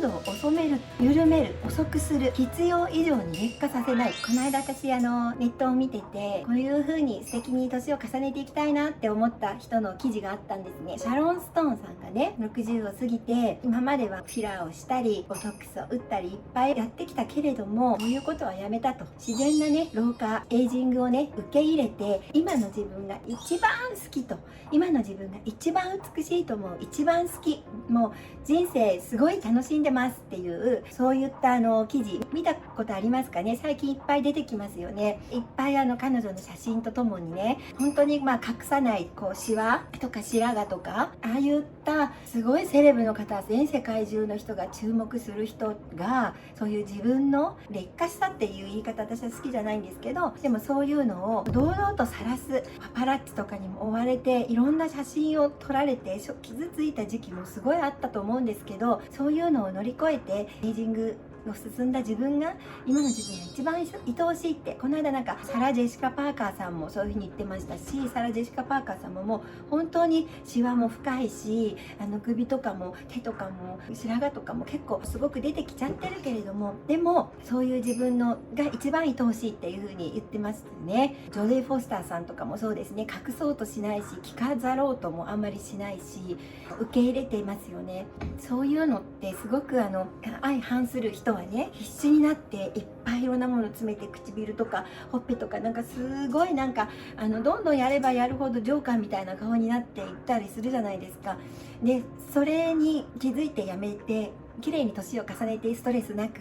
度を遅める、緩める、遅くする、必要以上に劣化させない。この間私ネットを見てて、こういう風に素敵に年を重ねていきたいなって思った人の記事があったんですね。シャロン・ストーンさんがね、60を過ぎて、今まではフィラーをしたりボトックスを打ったりいっぱいやってきたけれども、こういうことはやめたと。自然なね、老化エイジングをね受け入れて、今の自分が一番好きと、今の自分が一番美しいと思う、一番好き、もう人生すごい楽しんでますっていう、そういった記事見たことありますかね。最近いっぱい出てきますよね。いっぱい彼女の写真とともにね、本当に隠さないこうシワとか白髪とか、ああいったすごいセレブの方、全世界中の人が注目する人が、そういう自分の劣化したっていう言い方、私は好きじゃないんですけど、でもそういうのを堂々と晒す、パパラッチとかにも追われていろんな写真を撮られて傷ついた時期もすごいあったと思うんですけど、そういうのを乗り越えてエイジングの進んだ自分が、今の自分が一番愛おしいって、この間サラ・ジェシカ・パーカーさんもそういうふうに言ってましたし、サラ・ジェシカ・パーカーさんももう本当にシワも深いし、首とかも手とかも白髪とかも結構すごく出てきちゃってるけれども、でもそういう自分のが一番愛おしいっていうふうに言ってますね。ジョディ・フォスターさんとかもそうですね。隠そうとしないし、着飾ろうともあんまりしないし、受け入れていますよね。そういうのってすごく相反する人はね、必死になっていっぱいいろんなものを詰めて、唇とかほっぺとかすごいどんどんやればやるほどジョーカーみたいな顔になっていったりするじゃないですか。でそれに気づいてやめて、綺麗に年を重ねてストレスなく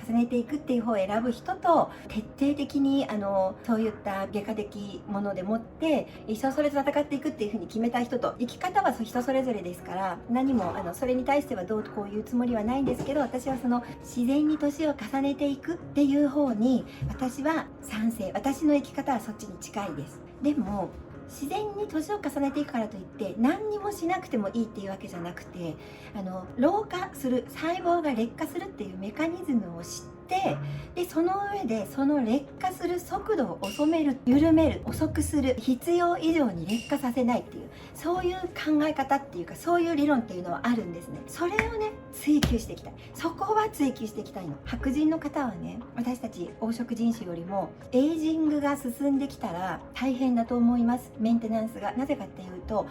重ねていくっていう方を選ぶ人と、徹底的にそういった外科的ものでもって一生それと戦っていくっていうふうに決めた人と、生き方は人それぞれですから、何もそれに対してはどうこういうつもりはないんですけど、私はその自然に年を重ねていくっていう方に私は賛成。私の生き方はそっちに近いです。でも自然に年を重ねていくからといって何にもしなくてもいいっていうわけじゃなくて、老化する、細胞が劣化するっていうメカニズムを知って、でその上でその劣化する速度を遅める、緩める、遅くする、必要以上に劣化させないっていう、そういう考え方っていうか、そういう理論っていうのはあるんですね。それをね追求していきたい。そこは追求していきたいの。白人の方はね、私たち黄色人種よりもエイジングが進んできたら大変だと思います。メンテナンスが。なぜかっていうと、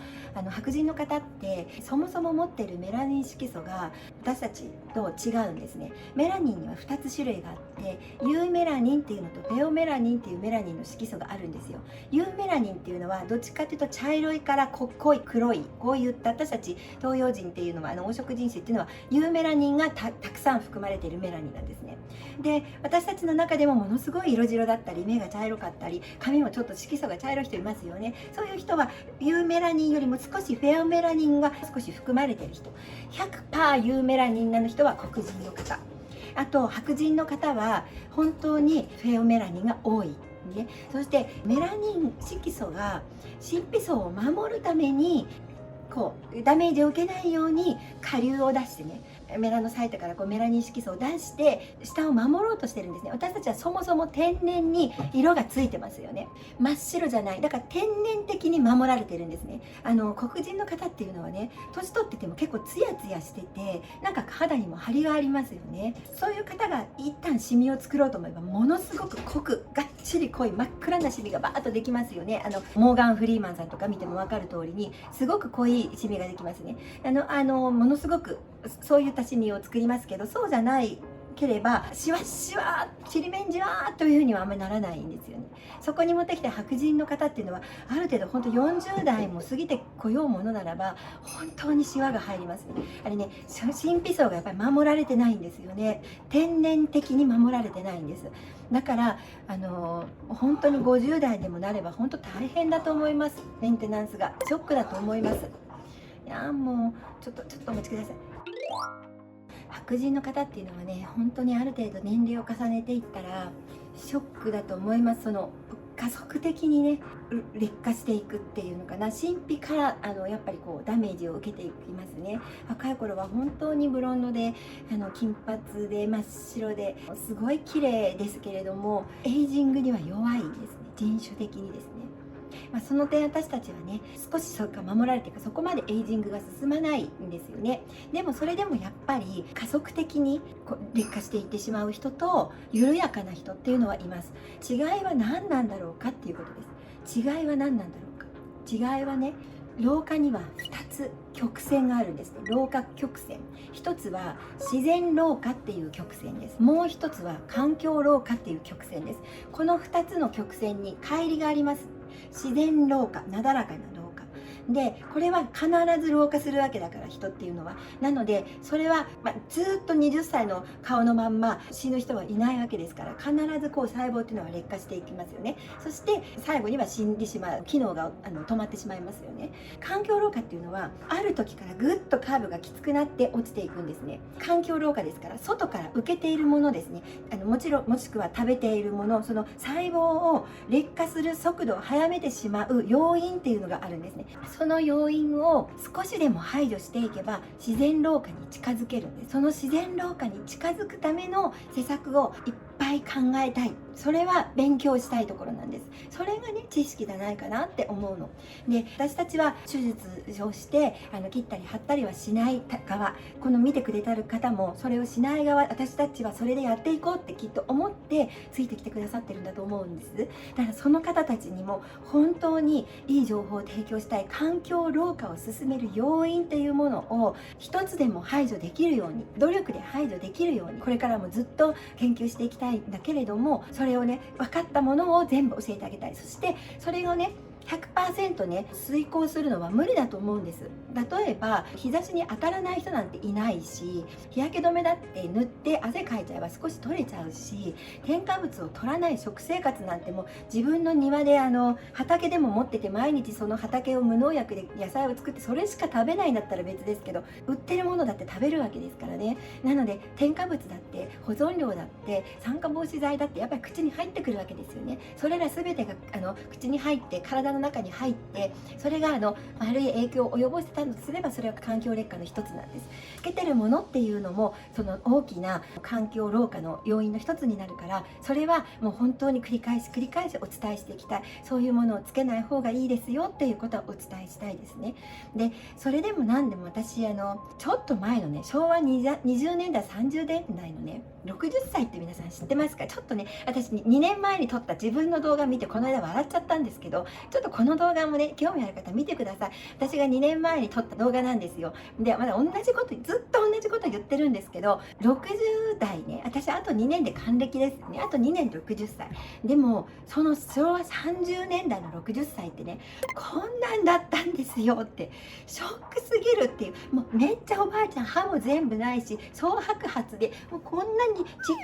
白人の方ってそもそも持っているメラニン色素が私たちと違うんですね。メラニンには2つ種類があって、ユーメラニンっていうのとペオメラニンっていうメラニンの色素があるんですよ。ユーメラニンっていうのはどっちかっていうと茶色いから濃い黒い、こういった私たち東洋人っていうのは黄色人種っていうのはユーメラニンがたくさん含まれているメラニンなんですね。で私たちの中でもものすごい色白だったり、目が茶色かったり、髪もちょっと色素が茶色い人いますよね。そういう人はユーメラニンよりも少しフェアメラニンが少し含まれている人、100% ユーメラニンの人は黒人の方、あと白人の方は本当にフェアメラニンが多い、ね、そしてメラニン色素が神秘層を守るためにダメージを受けないように下流を出してね、メラノサイトからメラニン色素を出して下を守ろうとしてるんですね。私たちはそもそも天然に色がついてますよね。真っ白じゃない。だから天然的に守られてるんですね。黒人の方っていうのはね、年取ってても結構ツヤツヤしてて、肌にも張りがありますよね。そういう方が一旦シミを作ろうと思えば、ものすごく濃くがっちり濃い真っ暗なシミがバーッとできますよね。モーガン・フリーマンさんとか見ても分かる通りに、すごく濃いシミができますね。ものすごくそういったシミを作りますけど、そうじゃないければシワシワちりめんじわというふうにはあんまりならないんですよね。そこに持ってきた白人の方っていうのは、ある程度本当40代も過ぎてこようものならば本当にシワが入りますね。あれね、神秘層がやっぱり守られてないんですよね。天然的に守られてないんです。だから本当に50代でもなれば本当大変だと思います。メンテナンスがショックだと思います。いやもうちょっとお待ちください。白人の方っていうのはね、本当にある程度年齢を重ねていったらショックだと思います。加速的にね劣化していくっていうのかな。神秘からやっぱりダメージを受けていきますね。若い頃は本当にブロンドで金髪で真っ白ですごい綺麗ですけれども、エイジングには弱いですね。人種的にですね。その点私たちはね、少しそうか守られていく、そこまでエイジングが進まないんですよね。でもそれでもやっぱり加速的に劣化していってしまう人と緩やかな人っていうのはいます。違いは何なんだろうかっていうことです。違いは何なんだろうか。違いはね、老化には2つ曲線があるんですね。老化曲線。一つは自然老化っていう曲線です。もう一つは環境老化っていう曲線です。この2つの曲線に乖離があります。自然老化、なだらかな老化で、これは必ず老化するわけだから、人っていうのは。なのでそれは、ずっと20歳の顔のまんま死ぬ人はいないわけですから、必ず細胞っていうのは劣化していきますよね。そして最後には死んでしまう、機能が止まってしまいますよね。環境老化っていうのはある時からぐっとカーブがきつくなって落ちていくんですね。環境老化ですから、外から受けているものですね、もしくは食べているもの、その細胞を劣化する速度を速めてしまう要因っていうのがあるんですね。その要因を少しでも排除していけば自然老化に近づけるんです。その自然老化に近づくための施策をいっぱい考えたい。それは勉強したいところなんです。それがね、知識じゃないかなって思うので、私たちは手術をして切ったり貼ったりはしない側、この見てくれてる方もそれをしない側、私たちはそれでやっていこうってきっと思ってついてきてくださってるんだと思うんです。だからその方たちにも本当にいい情報を提供したい。環境老化を進める要因っていうものを一つでも排除できるように、努力で排除できるように、これからもずっと研究していきたいんだけれども、それをね、分かったものを全部教えてあげたい。そしてそれをね、100% ね、遂行するのは無理だと思うんです。例えば日差しに当たらない人なんていないし、日焼け止めだって塗って汗かいちゃえば少し取れちゃうし、添加物を取らない食生活なんてもう自分の庭で畑でも持ってて、毎日その畑を無農薬で野菜を作ってそれしか食べないんだったら別ですけど、売ってるものだって食べるわけですからね。なので添加物だって保存料だって酸化防止剤だってやっぱり口に入ってくるわけですよね。それら全てが口に入って体の中に入って、それが悪い影響を及ぼしてたとすれば、それは環境劣化の一つなんです。つけてるものっていうのもその大きな環境老化の要因の一つになるから、それはもう本当に繰り返しお伝えしていきたい。そういうものをつけない方がいいですよっていうことはお伝えしたいですね。でそれでも何でも私ちょっと前のね、昭和20年代30年代のね、60歳って皆さん知ってますか？ちょっとね、私2年前に撮った自分の動画見てこの間笑っちゃったんですけど、ちょっとこの動画もね、興味ある方見てください。私が2年前に撮った動画なんですよ。でまだずっと同じこと言ってるんですけど、60代ね、私あと2年で還暦ですね。あと2年で60歳でも、その昭和30年代の60歳ってね、こんなんだったんですよって、ショックすぎるっていう。もうめっちゃおばあちゃん、歯も全部ないし総白髪で、もうこんなにちっ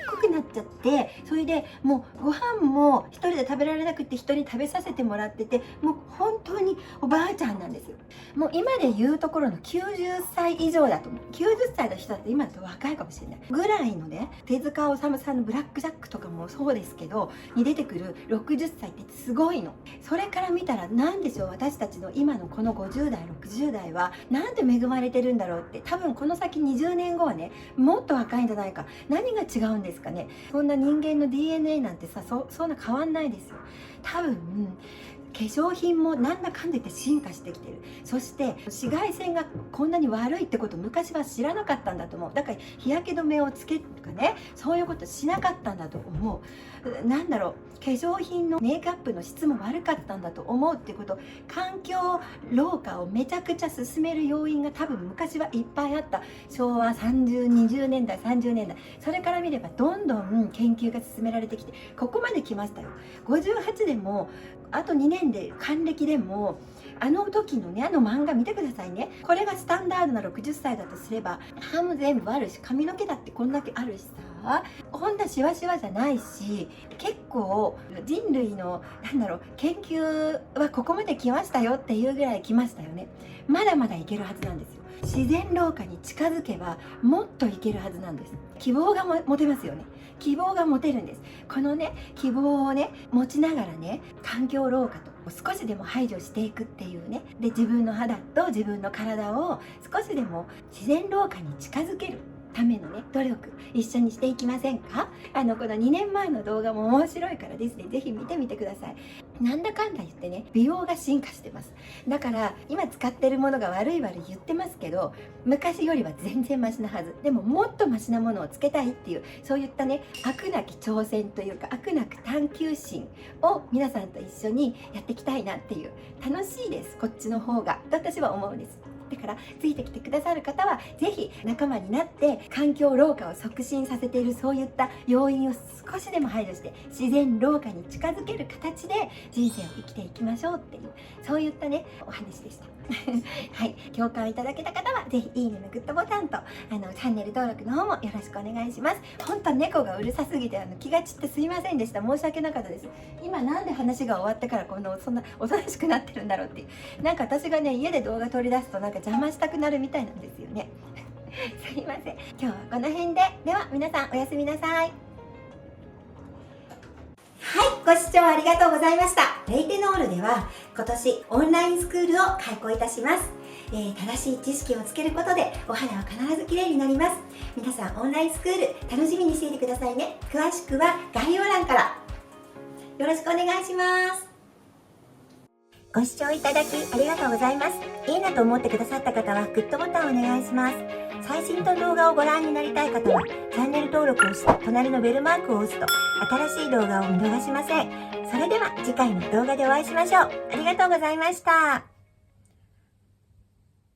こくなっちゃって、それでもうご飯も一人で食べられなくて人に食べさせてもらってて、もう本当におばあちゃんなんですよ。もう今で言うところの90歳以上だと思う。90歳の人だって今だと若いかもしれないぐらいのね、手塚治虫さんのブラックジャックとかもそうですけどに出てくる60歳ってすごいの。それから見たらなんでしょう、私たちの今のこの50代60代はなんで恵まれてるんだろうって。多分この先20年後はね、もっと若いんじゃないか。何が違うんですかね。そんな人間の DNA なんてさ、そんな変わんないですよ。多分化粧品もなんだかんだ言って進化してきてる。そして紫外線がこんなに悪いってこと昔は知らなかったんだと思う。だから日焼け止めをつけるとかね、そういうことしなかったんだと思う。なんだろう、化粧品のメイクアップの質も悪かったんだと思うってこと。環境老化をめちゃくちゃ進める要因が多分昔はいっぱいあった。昭和20年代30年代、それから見ればどんどん研究が進められてきてここまで来ましたよ。58でもあと2年で還暦でも、あの時のね、漫画見てくださいね。これがスタンダードな60歳だとすれば、歯も全部あるし、髪の毛だってこんだけあるしさ、こんなシワシワじゃないし、結構人類の研究はここまで来ましたよっていうぐらい来ましたよね。まだまだいけるはずなんですよ。自然老化に近づけばもっといけるはずなんです。希望が持てますよね。希望が持てるんです。このね、希望をね持ちながらね、環境老化と少しでも排除していくっていうね、で自分の肌と自分の体を少しでも自然老化に近づけるためのね、努力一緒にしていきませんか？この2年前の動画も面白いからですね、ぜひ見てみてください。なんだかんだ言ってね、美容が進化してます。だから今使ってるものが悪い言ってますけど、昔よりは全然マシなはず。でももっとマシなものをつけたいっていう、そういったね、飽くなき挑戦というか、飽くなく探求心を皆さんと一緒にやっていきたいなっていう、楽しいです、こっちの方がと私は思うんです。だからついてきてくださる方はぜひ仲間になって環境老化を促進させているそういった要因を少しでも排除して自然老化に近づける形で人生を生きていきましょうっていう、そういったねお話でしたはい、共感いただけた方はぜひいいねのグッドボタンとチャンネル登録の方もよろしくお願いします。本当猫がうるさすぎて気が散ってすいませんでした。申し訳なかったです。今なんで話が終わってからそんなおとなしくなってるんだろうっていう、なんか私がね家で動画撮り出すとなんか邪魔したくなるみたいなんですよねすいません。今日はこの辺で。では皆さんおやすみなさい。はい、ご視聴ありがとうございました。レイテノールでは今年オンラインスクールを開講いたします。正しい知識をつけることでお肌は必ず綺麗になります。皆さんオンラインスクール楽しみにしていてくださいね。詳しくは概要欄からよろしくお願いします。ご視聴いただきありがとうございます。いいなと思ってくださった方はグッドボタンをお願いします。最新の動画をご覧になりたい方はチャンネル登録をして隣のベルマークを押すと新しい動画を見逃しません。それでは次回の動画でお会いしましょう。ありがとうございました。